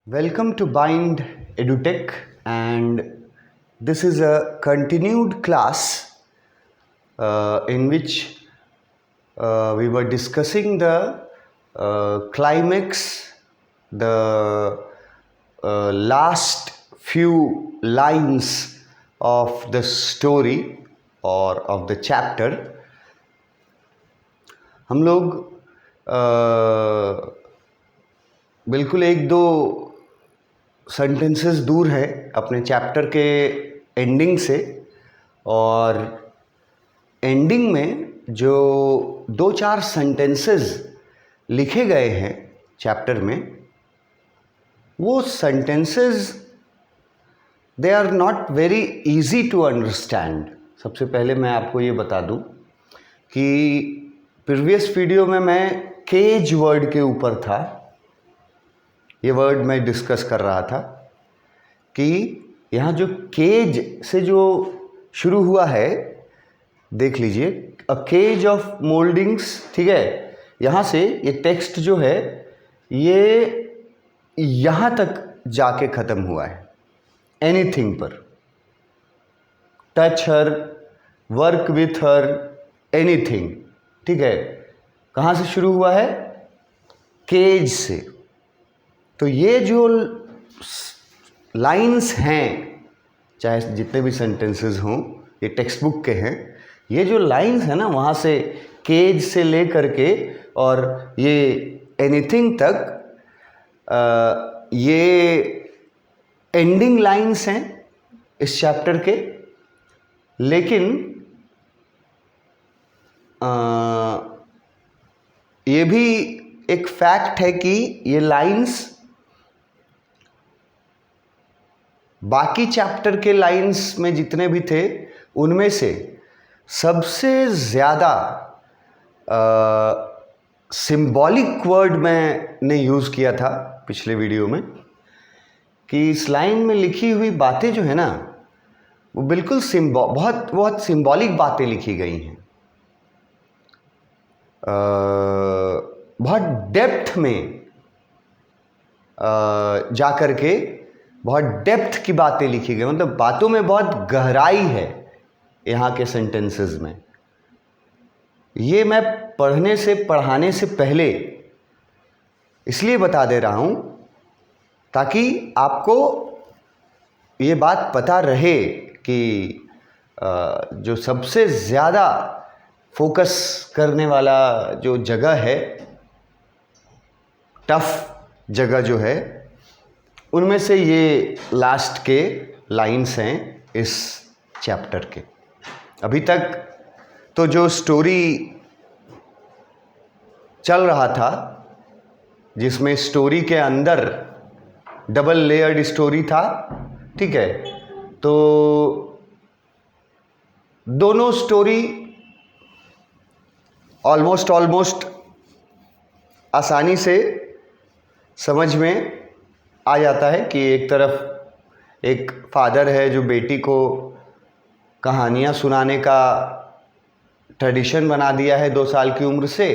Welcome to Bind EduTech, and this is a continued class in which we were discussing the climax, the last few lines of the story or of the chapter. हम लोग बिल्कुल एक दो sentences दूर है अपने chapter के ending से, और एंडिंग में जो दो चार सेंटेंसेस लिखे गए हैं चैप्टर में, वो sentences they are not very easy to understand. सबसे पहले मैं आपको ये बता दूं कि प्रीवियस वीडियो में मैं केज वर्ड के ऊपर था. ये वर्ड मैं डिस्कस कर रहा था कि यहाँ जो केज से जो शुरू हुआ है, देख लीजिए, अ केज ऑफ मोल्डिंग्स. ठीक है, यहाँ से ये टेक्स्ट जो है ये यहाँ तक जाके ख़त्म हुआ है. एनीथिंग पर, touch her, work with her, anything. ठीक है, कहाँ से शुरू हुआ है? केज से. तो ये जो लाइंस हैं, चाहे जितने भी सेंटेंसेस हों, ये टेक्स्ट बुक के हैं. ये जो लाइंस हैं ना, वहाँ से केज से ले करके और ये एनीथिंग तक, ये एंडिंग लाइंस हैं इस चैप्टर के. लेकिन ये भी एक फैक्ट है कि ये लाइंस बाकी चैप्टर के लाइंस में जितने भी थे उनमें से सबसे ज़्यादा सिंबॉलिक वर्ड मैंने यूज़ किया था पिछले वीडियो में, कि इस लाइन में लिखी हुई बातें जो है ना, वो बिल्कुल बहुत सिंबॉलिक बातें लिखी गई हैं. बहुत डेप्थ में जा कर के बहुत डेप्थ की बातें लिखी गई. मतलब बातों में बहुत गहराई है यहाँ के सेंटेंसेस में. ये मैं पढ़ाने से पहले इसलिए बता दे रहा हूँ ताकि आपको ये बात पता रहे कि जो सबसे ज़्यादा फोकस करने वाला जो जगह है, टफ जगह जो है, उनमें से ये लास्ट के लाइंस हैं इस चैप्टर के. अभी तक तो जो स्टोरी चल रहा था, जिसमें स्टोरी के अंदर डबल लेयर्ड स्टोरी था, ठीक है, तो दोनों स्टोरी ऑलमोस्ट आसानी से समझ में आ जाता है कि एक तरफ एक फादर है जो बेटी को कहानियाँ सुनाने का ट्रेडिशन बना दिया है 2 साल की उम्र से.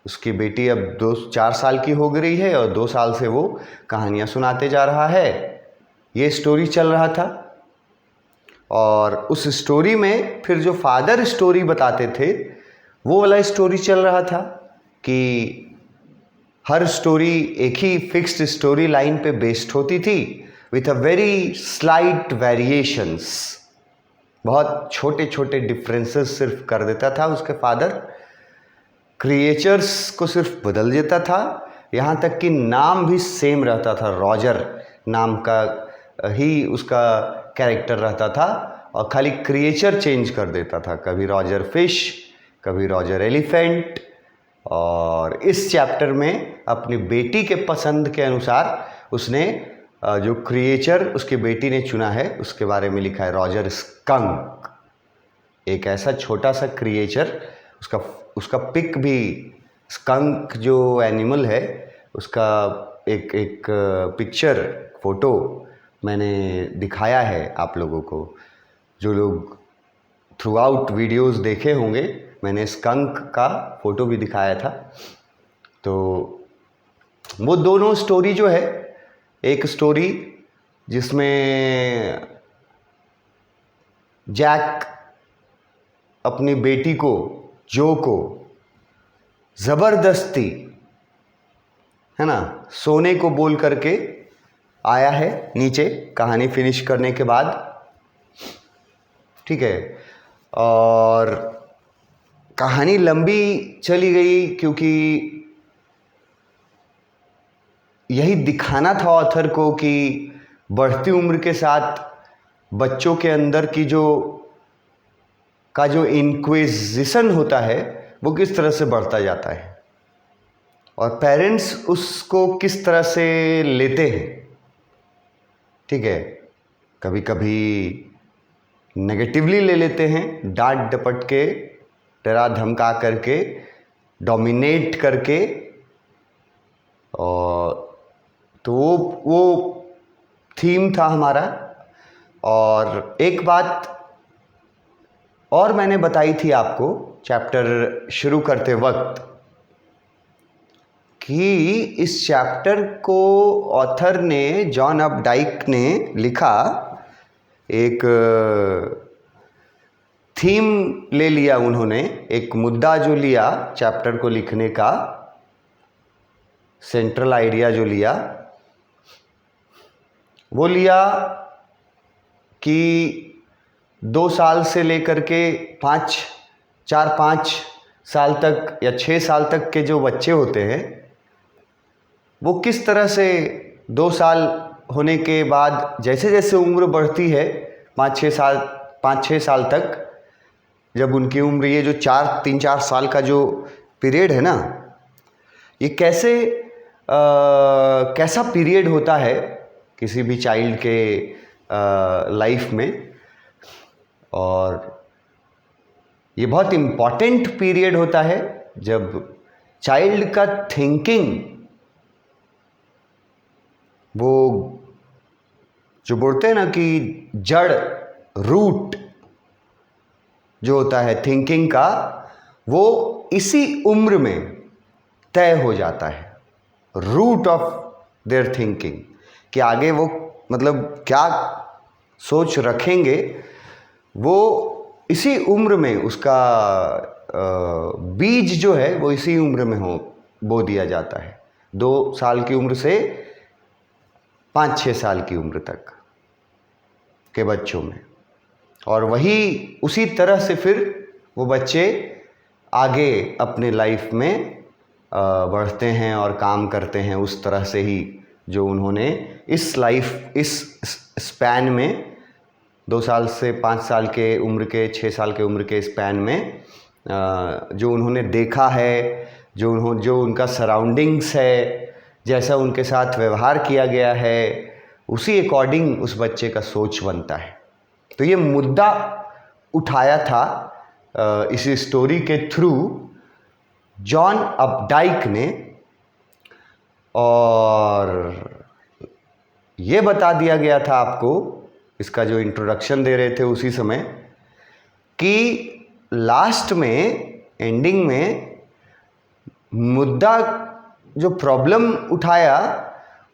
उसकी बेटी अब 4 साल की हो गई है और 2 साल से वो कहानियाँ सुनाते जा रहा है. ये स्टोरी चल रहा था, और उस स्टोरी में फिर जो फादर स्टोरी बताते थे वो वाला स्टोरी चल रहा था कि हर स्टोरी एक ही फिक्स्ड स्टोरी लाइन पे बेस्ड होती थी, with a very slight variations. बहुत छोटे छोटे डिफरेंसेस सिर्फ कर देता था उसके फादर. क्रिएचर्स को सिर्फ बदल देता था, यहाँ तक कि नाम भी सेम रहता था. रॉजर नाम का ही उसका कैरेक्टर रहता था, और खाली क्रिएचर चेंज कर देता था. कभी रॉजर फिश, कभी रॉजर एलिफेंट. और इस चैप्टर में अपनी बेटी के पसंद के अनुसार उसने जो क्रिएचर उसकी बेटी ने चुना है उसके बारे में लिखा है रॉजर स्कंक. एक ऐसा छोटा सा क्रिएचर, उसका पिक भी, स्कंक जो एनिमल है उसका एक पिक्चर, फोटो मैंने दिखाया है आप लोगों को. जो लोग थ्रू आउट वीडियोज़ देखे होंगे, मैंने स्कंक का फ़ोटो भी दिखाया था. तो वो दोनों स्टोरी जो है एक स्टोरी जिसमें जैक अपनी बेटी को, जो को ज़बरदस्ती, है ना, सोने को बोल करके आया है नीचे कहानी फिनिश करने के बाद, ठीक है। और कहानी लंबी चली गई क्योंकि यही दिखाना था ऑथर को कि बढ़ती उम्र के साथ बच्चों के अंदर की जो इंक्विजिशन होता है वो किस तरह से बढ़ता जाता है और पेरेंट्स उसको किस तरह से लेते हैं, ठीक है। कभी कभी नेगेटिवली ले लेते हैं, डांट डपट के, डरा धमका करके, डोमिनेट करके। और तो वो थीम था हमारा। और एक बात और मैंने बताई थी आपको चैप्टर शुरू करते वक्त कि इस चैप्टर को ऑथर ने, जॉन अपडाइक ने लिखा, एक थीम ले लिया उन्होंने, एक मुद्दा जो लिया चैप्टर को लिखने का, सेंट्रल आइडिया जो लिया, वो लिया कि 2 साल से लेकर के 4-5 साल तक या 6 साल तक के जो बच्चे होते हैं वो किस तरह से 2 साल होने के बाद जैसे जैसे उम्र बढ़ती है 5-6 साल तक, जब उनकी उम्र ये जो 3-4 साल का जो पीरियड है ना, ये कैसा पीरियड होता है किसी भी चाइल्ड के लाइफ में। और ये बहुत इम्पॉर्टेंट पीरियड होता है जब चाइल्ड का थिंकिंग, वो जो बोलते हैं ना कि जड़, रूट जो होता है थिंकिंग का, वो इसी उम्र में तय हो जाता है। रूट ऑफ देयर थिंकिंग, कि आगे वो मतलब क्या सोच रखेंगे, वो इसी उम्र में उसका बीज जो है वो इसी उम्र में बो दिया जाता है, 2 साल की उम्र से 5-6 साल की उम्र तक के बच्चों में। और वही उसी तरह से फिर वो बच्चे आगे अपने लाइफ में बढ़ते हैं और काम करते हैं उस तरह से ही जो उन्होंने इस स्पैन में 2 साल से 5 साल के उम्र के, 6 साल के उम्र के स्पैन में जो उन्होंने देखा है, जो उनका सराउंडिंग्स है, जैसा उनके साथ व्यवहार किया गया है, उसी अकॉर्डिंग उस बच्चे का सोच बनता है। तो ये मुद्दा उठाया था इस स्टोरी के थ्रू जॉन अपडाइक ने, और ये बता दिया गया था आपको, इसका जो इंट्रोडक्शन दे रहे थे उसी समय, कि लास्ट में, एंडिंग में, मुद्दा जो प्रॉब्लम उठाया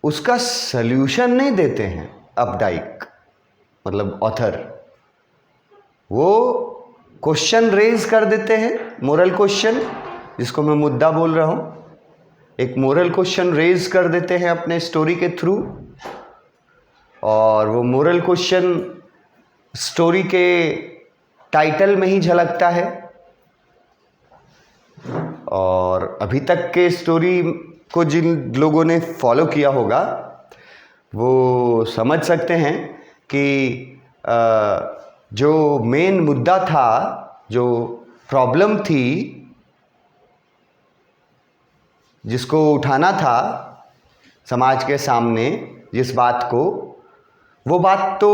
उसका सल्यूशन नहीं देते हैं अपडाइक, मतलब ऑथर। वो क्वेश्चन रेज कर देते हैं, मोरल क्वेश्चन, जिसको मैं मुद्दा बोल रहा हूँ, एक मोरल क्वेश्चन रेज कर देते हैं अपने स्टोरी के थ्रू। और वो मोरल क्वेश्चन स्टोरी के टाइटल में ही झलकता है। और अभी तक के स्टोरी को जिन लोगों ने फॉलो किया होगा वो समझ सकते हैं कि जो मेन मुद्दा था, जो प्रॉब्लम थी, जिसको उठाना था समाज के सामने, जिस बात को, वो बात तो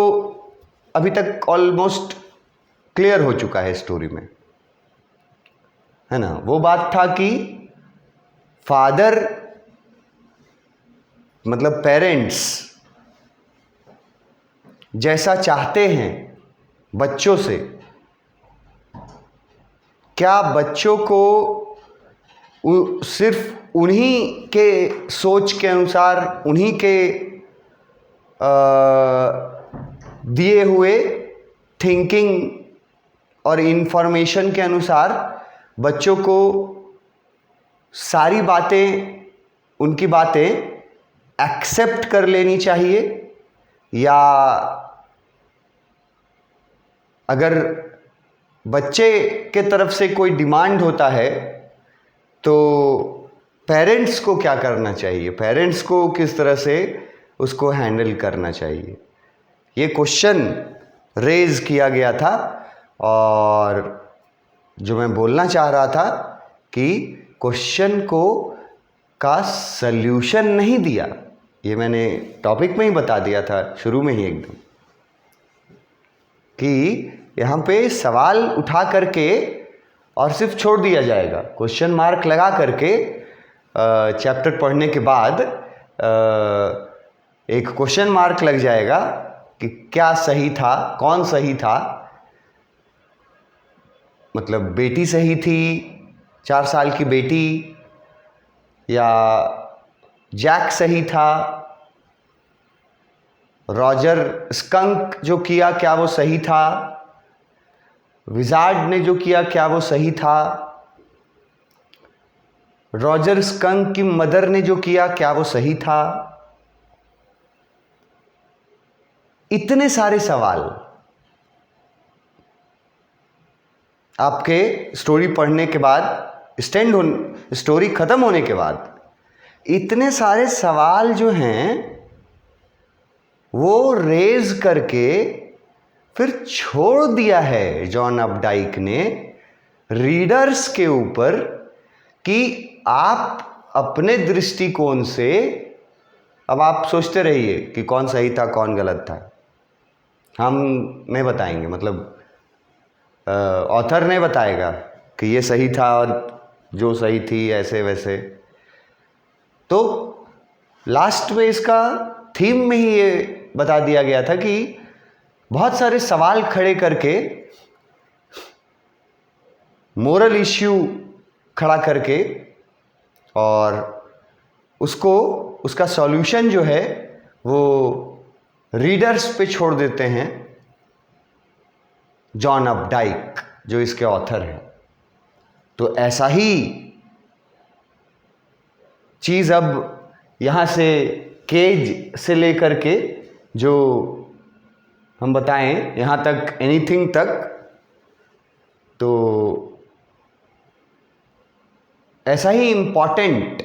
अभी तक ऑलमोस्ट क्लियर हो चुका है स्टोरी में, है ना। वो बात था कि फादर, मतलब पेरेंट्स जैसा चाहते हैं बच्चों से, क्या बच्चों को सिर्फ उन्हीं के सोच के अनुसार, उन्हीं के दिए हुए थिंकिंग और इंफॉर्मेशन के अनुसार बच्चों को सारी बातें, उनकी बातें एक्सेप्ट कर लेनी चाहिए, या अगर बच्चे के तरफ से कोई डिमांड होता है तो पेरेंट्स को क्या करना चाहिए, पेरेंट्स को किस तरह से उसको हैंडल करना चाहिए, ये क्वेश्चन रेज किया गया था। और जो मैं बोलना चाह रहा था कि क्वेश्चन को का सल्यूशन नहीं दिया, ये मैंने टॉपिक में ही बता दिया था शुरू में ही एकदम, कि यहाँ पे सवाल उठा करके और सिर्फ छोड़ दिया जाएगा, क्वेश्चन मार्क लगा करके चैप्टर पढ़ने के बाद एक क्वेश्चन मार्क लग जाएगा कि क्या सही था, कौन सही था। मतलब बेटी सही थी, 4 साल की बेटी, या जैक सही था, रॉजर स्कंक जो किया क्या वो सही था, विजार्ड ने जो किया क्या वो सही था, रॉजर स्कंक की मदर ने जो किया क्या वो सही था। इतने सारे सवाल आपके स्टोरी पढ़ने के बाद, स्टोरी खत्म होने के बाद, इतने सारे सवाल जो हैं वो रेज करके फिर छोड़ दिया है जॉन अपडाइक ने रीडर्स के ऊपर कि आप अपने दृष्टिकोण से, अब आप सोचते रहिए कि कौन सही था कौन गलत था, हम नहीं बताएंगे, मतलब ऑथर ने बताएगा कि ये सही था और जो सही थी ऐसे वैसे। तो लास्ट में इसका थीम में ही ये बता दिया गया था कि बहुत सारे सवाल खड़े करके, मोरल इश्यू खड़ा करके, और उसको, उसका सॉल्यूशन जो है वो रीडर्स पे छोड़ देते हैं जॉन अपडाइक जो इसके ऑथर हैं। तो ऐसा ही चीज़ अब यहाँ से केज से लेकर के जो हम बताएं यहाँ तक, एनीथिंग तक, तो ऐसा ही इम्पॉर्टेंट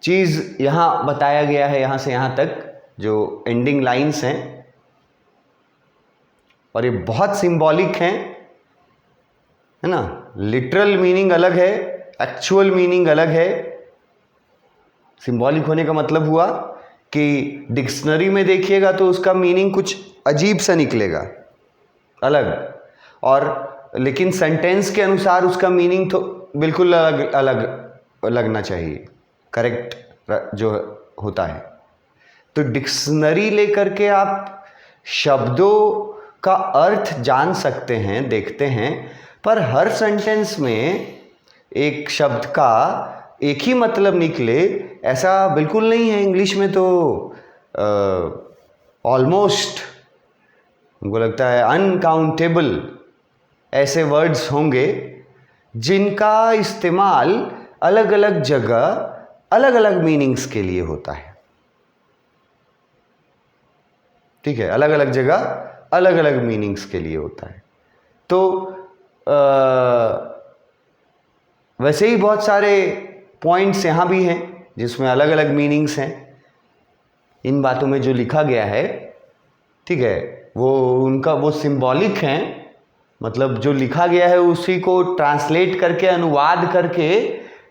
चीज़ यहाँ बताया गया है, यहाँ से यहाँ तक जो एंडिंग लाइंस हैं, और ये बहुत सिंबॉलिक हैं, है ना। लिटरल मीनिंग अलग है, एक्चुअल मीनिंग अलग है। सिंबॉलिक होने का मतलब हुआ कि डिक्शनरी में देखिएगा तो उसका मीनिंग कुछ अजीब सा निकलेगा, अलग, और लेकिन सेंटेंस के अनुसार उसका मीनिंग तो बिल्कुल अलग अलग लगना चाहिए, करेक्ट जो होता है। तो डिक्शनरी लेकर के आप शब्दों का अर्थ जान सकते हैं, देखते हैं, पर हर सेंटेंस में एक शब्द का एक ही मतलब निकले ऐसा बिल्कुल नहीं है। इंग्लिश में तो ऑलमोस्ट हमको लगता है अनकाउंटेबल ऐसे वर्ड्स होंगे जिनका इस्तेमाल अलग अलग जगह अलग अलग मीनिंग्स के लिए होता है। ठीक है, अलग अलग जगह अलग अलग मीनिंग्स के लिए होता है। तो वैसे ही बहुत सारे पॉइंट्स यहाँ भी हैं जिसमें अलग अलग मीनिंग्स हैं। इन बातों में जो लिखा गया है, ठीक है, वो उनका वो सिंबॉलिक हैं, मतलब जो लिखा गया है उसी को ट्रांसलेट करके, अनुवाद करके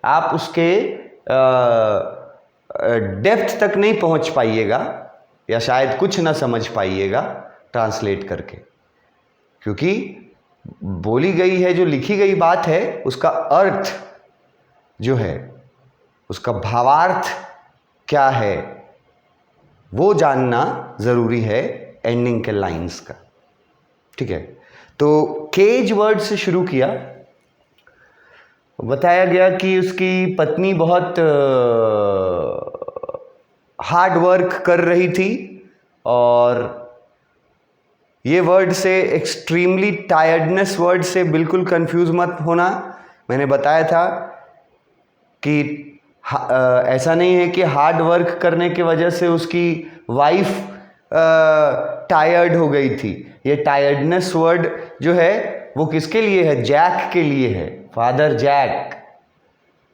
आप उसके डेप्थ तक नहीं पहुंच पाइएगा, या शायद कुछ ना समझ पाइएगा ट्रांसलेट करके, क्योंकि बोली गई है, जो लिखी गई बात है, उसका अर्थ जो है, उसका भावार्थ क्या है, वो जानना ज़रूरी है एंडिंग के लाइंस का। ठीक है, तो केज वर्ड से शुरू किया। बताया गया कि उसकी पत्नी बहुत हार्ड वर्क कर रही थी और ये वर्ड से एक्सट्रीमली टायर्डनेस वर्ड से बिल्कुल कंफ्यूज मत होना। मैंने बताया था कि ऐसा नहीं है कि हार्ड वर्क करने की वजह से उसकी वाइफ टायर्ड हो गई थी। ये टायर्डनेस वर्ड जो है वो किसके लिए है? जैक के लिए है। फादर जैक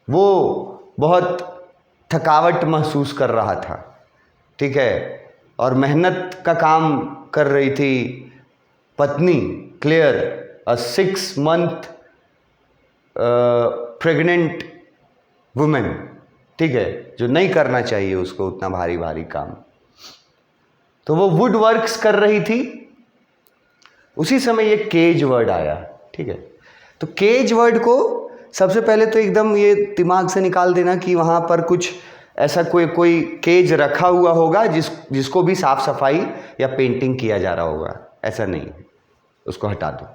वो बहुत थकावट महसूस कर रहा था, ठीक है, और मेहनत का काम कर रही थी पत्नी क्लेयर, अ 6 month प्रेग्नेंट वुमेन, ठीक है, जो नहीं करना चाहिए उसको उतना भारी भारी काम। तो वो वुड वर्क्स कर रही थी। उसी समय ये केज वर्ड आया, ठीक है। तो केज वर्ड को सबसे पहले तो एकदम ये दिमाग से निकाल देना कि वहाँ पर कुछ ऐसा कोई केज रखा हुआ होगा जिसको भी साफ सफाई या पेंटिंग किया जा रहा होगा। ऐसा नहीं है, उसको हटा दो।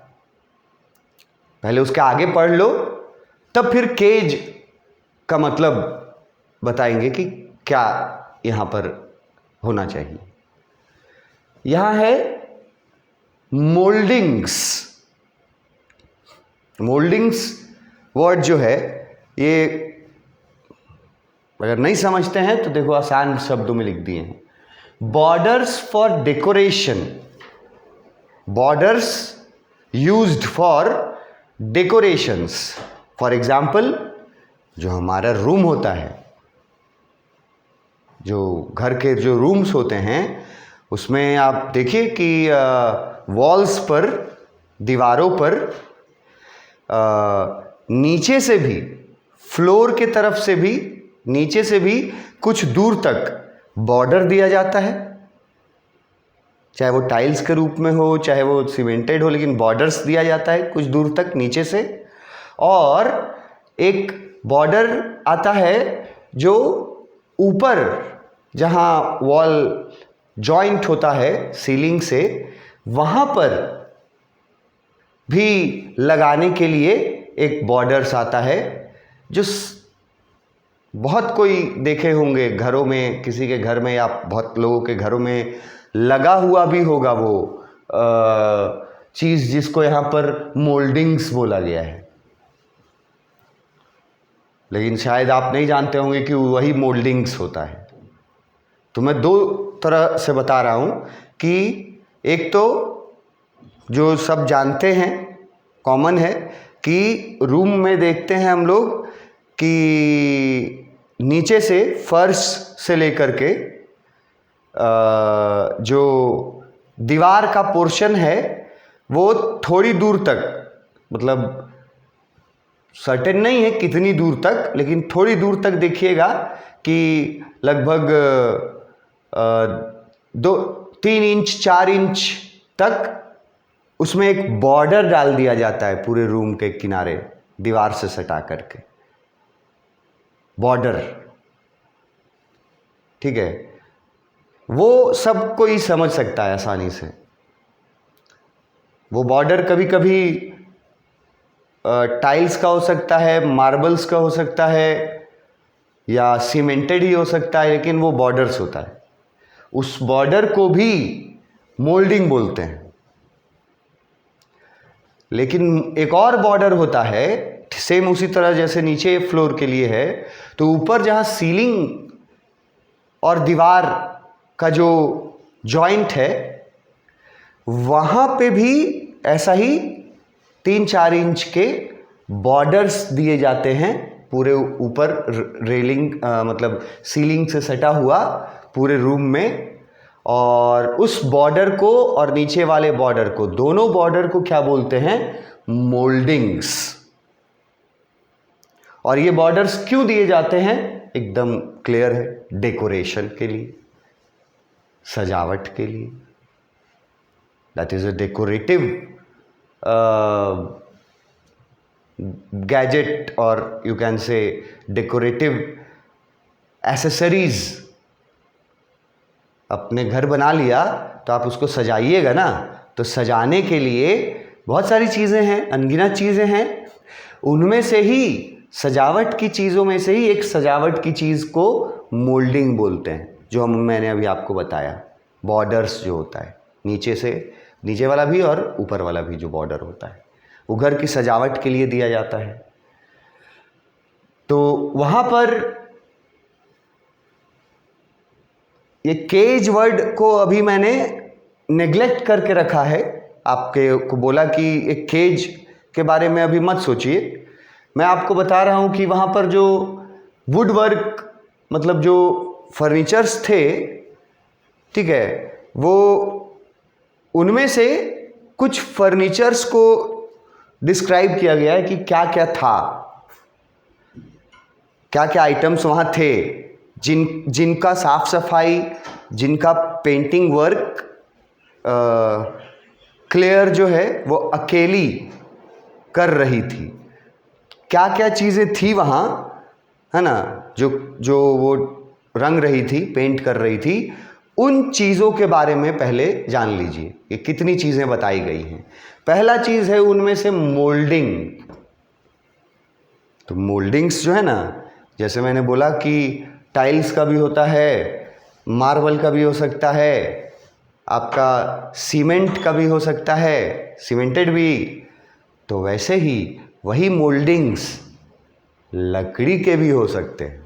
पहले उसके आगे पढ़ लो, तब फिर केज का मतलब बताएंगे कि क्या यहाँ पर होना चाहिए। यहाँ है मोल्डिंग्स। मोल्डिंग्स वर्ड जो है, ये अगर नहीं समझते हैं तो देखो आसान शब्दों में लिख दिए हैं। Borders for decoration, borders used for decorations. For example, जो हमारा रूम होता है, जो घर के जो रूम्स होते हैं, उसमें आप देखिए कि वॉल्स पर, दीवारों पर नीचे से भी, फ्लोर के तरफ से भी, नीचे से भी कुछ दूर तक बॉर्डर दिया जाता है, चाहे वो टाइल्स के रूप में हो, चाहे वो सीमेंटेड हो, लेकिन बॉर्डर्स दिया जाता है कुछ दूर तक नीचे से। और एक बॉर्डर आता है जो ऊपर, जहाँ वॉल जॉइंट होता है सीलिंग से, वहाँ पर भी लगाने के लिए एक बॉर्डर्स आता है, जो बहुत कोई देखे होंगे घरों में, किसी के घर में या बहुत लोगों के घरों में लगा हुआ भी होगा वो चीज़ जिसको यहाँ पर मोल्डिंग्स बोला गया है। लेकिन शायद आप नहीं जानते होंगे कि वही मोल्डिंग्स होता है। तो मैं दो तरह से बता रहा हूँ कि एक तो जो सब जानते हैं, कॉमन है, कि रूम में देखते हैं हम लोग कि नीचे से फर्श से लेकर के जो दीवार का पोर्शन है वो थोड़ी दूर तक, मतलब सर्टेन नहीं है कितनी दूर तक, लेकिन थोड़ी दूर तक देखिएगा कि लगभग 2-3 इंच 4 इंच तक उसमें एक बॉर्डर डाल दिया जाता है पूरे रूम के किनारे, दीवार से सटा करके बॉर्डर, ठीक है। वो सब कोई समझ सकता है आसानी से। वो बॉर्डर कभी कभी टाइल्स का हो सकता है, मार्बल्स का हो सकता है, या सीमेंटेड ही हो सकता है, लेकिन वो बॉर्डर्स होता है। उस बॉर्डर को भी मोल्डिंग बोलते हैं। लेकिन एक और बॉर्डर होता है, सेम उसी तरह जैसे नीचे फ्लोर के लिए है, तो ऊपर जहाँ सीलिंग और दीवार का जो जॉइंट है, वहाँ पे भी ऐसा ही 3-4 इंच के बॉर्डर्स दिए जाते हैं पूरे ऊपर, रेलिंग मतलब सीलिंग से सटा हुआ पूरे रूम में। और उस बॉर्डर को और नीचे वाले बॉर्डर को, दोनों बॉर्डर को क्या बोलते हैं? मोल्डिंग्स। और ये बॉर्डर्स क्यों दिए जाते हैं? एकदम क्लियर है, डेकोरेशन के लिए, सजावट के लिए। That is a decorative gadget, और you can say decorative accessories. अपने घर बना लिया तो आप उसको सजाइएगा ना, तो सजाने के लिए बहुत सारी चीज़ें हैं, अनगिनत चीज़ें हैं। उनमें से ही, सजावट की चीज़ों में से ही एक सजावट की चीज़ को मोल्डिंग बोलते हैं, जो मैंने अभी आपको बताया, बॉर्डर्स जो होता है, नीचे से, नीचे वाला भी और ऊपर वाला भी जो बॉर्डर होता है, वो घर की सजावट के लिए दिया जाता है। तो वहाँ पर ये केज वर्ड को अभी मैंने नेग्लेक्ट करके रखा है। आपके को बोला कि एक केज के बारे में अभी मत सोचिए, मैं आपको बता रहा हूँ कि वहाँ पर जो वुड वर्क, मतलब जो फर्नीचर्स थे, ठीक है, वो उनमें से कुछ फर्नीचर्स को डिस्क्राइब किया गया है कि क्या क्या था, क्या क्या आइटम्स वहाँ थे, जिनका साफ सफाई, जिनका पेंटिंग वर्क क्लेयर जो है वो अकेली कर रही थी। क्या क्या चीज़ें थी वहाँ, है ना, जो वो रंग रही थी, पेंट कर रही थी, उन चीज़ों के बारे में पहले जान लीजिए कि कितनी चीज़ें बताई गई हैं। पहला चीज़ है उनमें से मोल्डिंग। तो मोल्डिंग्स जो है ना, जैसे मैंने बोला कि टाइल्स का भी होता है, मार्बल का भी हो सकता है, आपका सीमेंट का भी हो सकता है, सीमेंटेड भी, तो वैसे ही वही मोल्डिंग्स लकड़ी के भी हो सकते हैं।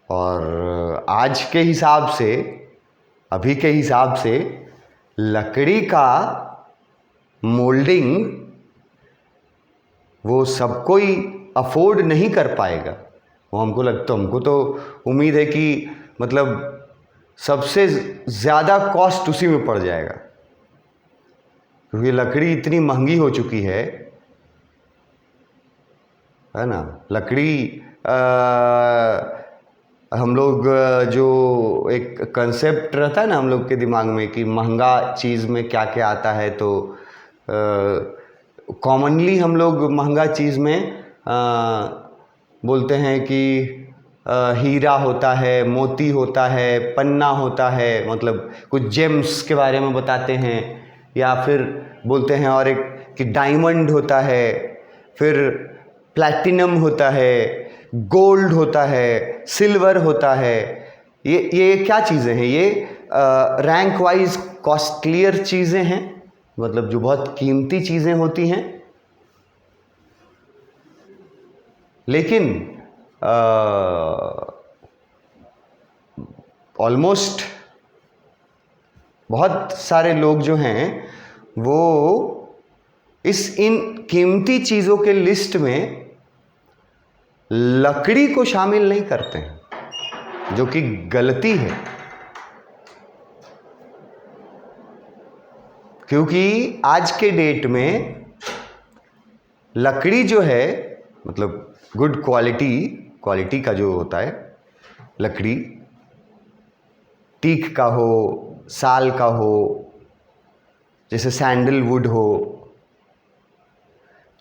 और आज के हिसाब से, अभी के हिसाब से, लकड़ी का मोल्डिंग वो सब कोई अफोर्ड नहीं कर पाएगा। वो हमको तो उम्मीद है कि मतलब सबसे ज़्यादा कॉस्ट उसी में पड़ जाएगा, क्योंकि लकड़ी इतनी महंगी हो चुकी है ना। लकड़ी हम लोग जो एक कंसेप्ट रहता है ना हम लोग के दिमाग में कि महंगा चीज़ में क्या क्या आता है, तो कॉमनली हम लोग महंगा चीज़ में बोलते हैं कि हीरा होता है, मोती होता है, पन्ना होता है, मतलब कुछ जेम्स के बारे में बताते हैं, या फिर बोलते हैं और एक कि डायमंड होता है, फिर प्लैटिनम होता है, गोल्ड होता है, सिल्वर होता है। ये क्या चीज़ें हैं? ये रैंक वाइज कॉस्टलियर चीज़ें हैं, मतलब जो बहुत कीमती चीज़ें होती हैं। लेकिन ऑलमोस्ट बहुत सारे लोग जो हैं वो इन कीमती चीज़ों के लिस्ट में लकड़ी को शामिल नहीं करते हैं, जो कि गलती है। क्योंकि आज के डेट में लकड़ी जो है, मतलब गुड क्वालिटी का जो होता है लकड़ी, टीक का हो, साल का हो, जैसे सैंडलवुड हो,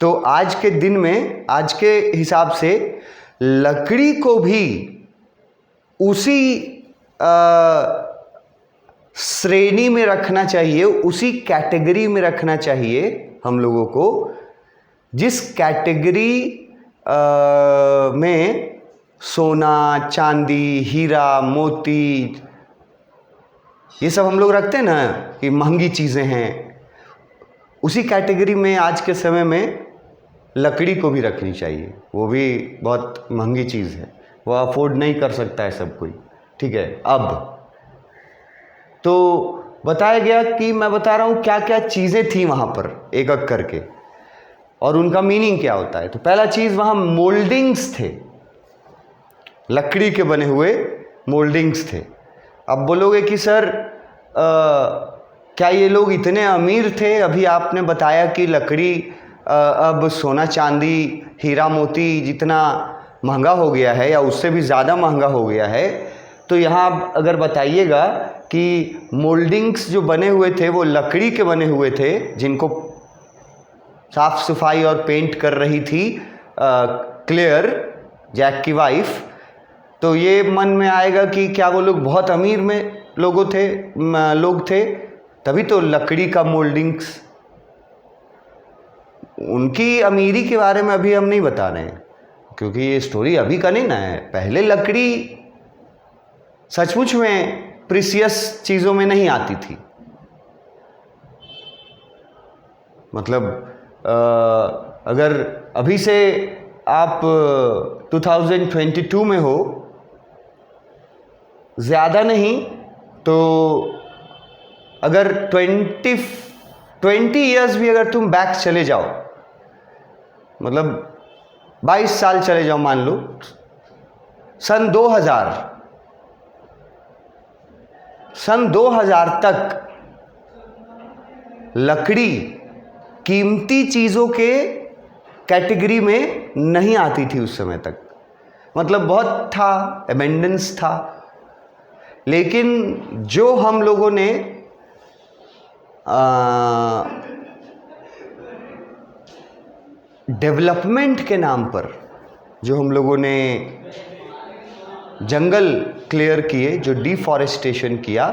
तो आज के दिन में, आज के हिसाब से लकड़ी को भी उसी श्रेणी में रखना चाहिए, उसी कैटेगरी में रखना चाहिए हम लोगों को, जिस कैटेगरी में सोना, चांदी, हीरा, मोती, ये सब हम लोग रखते हैं ना कि महंगी चीज़ें हैं, उसी कैटेगरी में आज के समय में लकड़ी को भी रखनी चाहिए। वो भी बहुत महंगी चीज़ है, वो अफोर्ड नहीं कर सकता है सब कोई, ठीक है। अब तो बताया गया कि मैं बता रहा हूँ क्या क्या चीज़ें थी वहाँ पर एक एक करके, और उनका मीनिंग क्या होता है। तो पहला चीज़, वहाँ मोल्डिंग्स थे, लकड़ी के बने हुए मोल्डिंग्स थे। अब बोलोगे कि सर क्या ये लोग इतने अमीर थे? अभी आपने बताया कि लकड़ी अब सोना, चांदी, हीरा, मोती जितना महंगा हो गया है या उससे भी ज़्यादा महंगा हो गया है, तो यहाँ अगर बताइएगा कि मोल्डिंग्स जो बने हुए थे वो लकड़ी के बने हुए थे, जिनको साफ सफाई और पेंट कर रही थी क्लेयर, जैक की वाइफ, तो ये मन में आएगा कि क्या वो लोग बहुत अमीर में लोग थे, तभी तो लकड़ी का मोल्डिंग्स। उनकी अमीरी के बारे में अभी हम नहीं बता रहे हैं, क्योंकि ये स्टोरी अभी का नहीं ना है, पहले लकड़ी सचमुच में प्रीसियस चीज़ों में नहीं आती थी। मतलब अगर अभी से आप 2022 में हो, ज़्यादा नहीं तो अगर 20 ईयर्स भी अगर तुम बैक चले जाओ, मतलब 22 साल चले जाओ, मान लो सन 2000 तक लकड़ी कीमती चीज़ों के कैटेगरी में नहीं आती थी उस समय तक। मतलब बहुत था, एबेंडेंस था। लेकिन जो हम लोगों ने डेवलपमेंट के नाम पर जो हम लोगों ने जंगल क्लियर किए, जो डिफॉरेस्टेशन किया,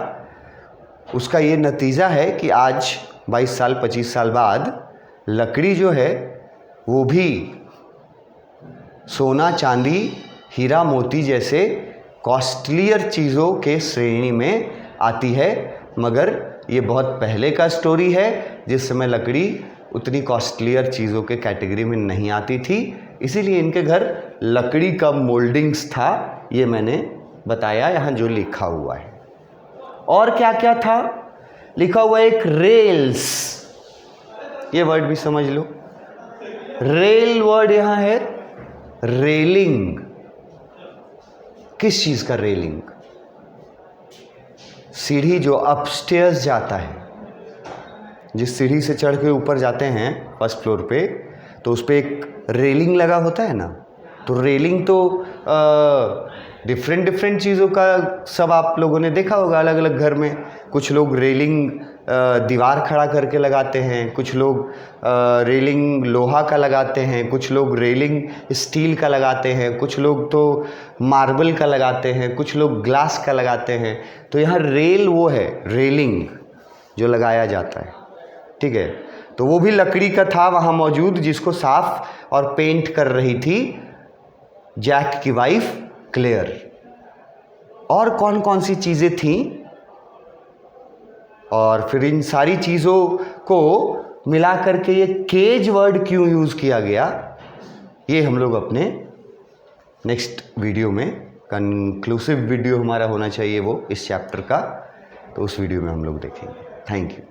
उसका ये नतीजा है कि आज 22 साल 25 साल बाद लकड़ी जो है वो भी सोना चांदी हीरा मोती जैसे कॉस्टलियर चीज़ों के श्रेणी में आती है। मगर ये बहुत पहले का स्टोरी है, जिस समय लकड़ी उतनी कॉस्टलियर चीज़ों के कैटेगरी में नहीं आती थी, इसीलिए इनके घर लकड़ी का मोल्डिंग्स था। ये मैंने बताया यहाँ जो लिखा हुआ है। और क्या क्या था लिखा हुआ? एक रेल्स, ये वर्ड भी समझ लो। रेल वर्ड यहाँ है रेलिंग। किस चीज़ का रेलिंग? सीढ़ी जो अपस्टेयर्स जाता है, जिस सीढ़ी से चढ़ के ऊपर जाते हैं फर्स्ट फ्लोर पे, तो उस पर एक रेलिंग लगा होता है ना। तो रेलिंग तो डिफरेंट चीज़ों का सब आप लोगों ने देखा होगा अलग अलग घर में। कुछ लोग रेलिंग दीवार खड़ा करके लगाते हैं, कुछ लोग रेलिंग लोहा का लगाते हैं, कुछ लोग रेलिंग स्टील का लगाते हैं, कुछ लोग तो मार्बल का लगाते हैं, कुछ लोग ग्लास का लगाते हैं। तो यहाँ रेल वो है, रेलिंग जो लगाया जाता है, ठीक है। तो वो भी लकड़ी का था वहाँ मौजूद, जिसको साफ और पेंट कर रही थी जैक की वाइफ क्लेयर। और कौन कौन सी चीज़ें थीं, और फिर इन सारी चीज़ों को मिला करके ये केज वर्ड क्यों यूज़ किया गया, ये हम लोग अपने नेक्स्ट वीडियो में, कंक्लूसिव वीडियो हमारा होना चाहिए वो इस चैप्टर का, तो उस वीडियो में हम लोग देखेंगे। Thank you.